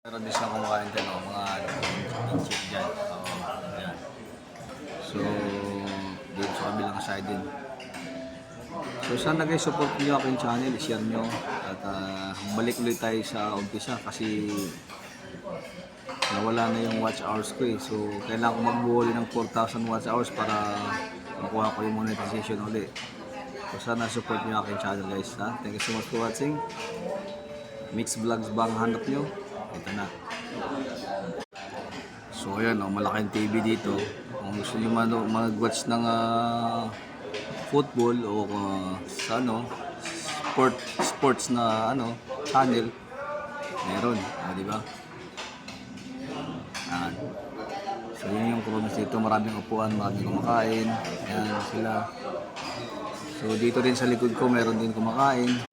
Meron din silang kumakain dyan, mga chicken dyan. Yan. So, dito sa kabilang side din. So, sana guys, support nyo aking channel, share nyo. At balik ulit tayo sa umpisa kasi nawala na yung watch hours ko eh. So, kailangan ko magbuhuli ng 4,000 watch hours para makuha ko yung monetization ulit. So, sana support nyo aking channel guys. Ha? Thank you so much for watching. Mix Vlogs bang hanap nyo? Ito na. So ayan, malaking TV dito. Kung gusto nyo mag-watch ng football o sa sports na channel, meron, di ba? Ayan. So yun yung promise dito, maraming upuan, maraming kumakain. Ayan sila. So dito rin sa likod ko meron din kumakain.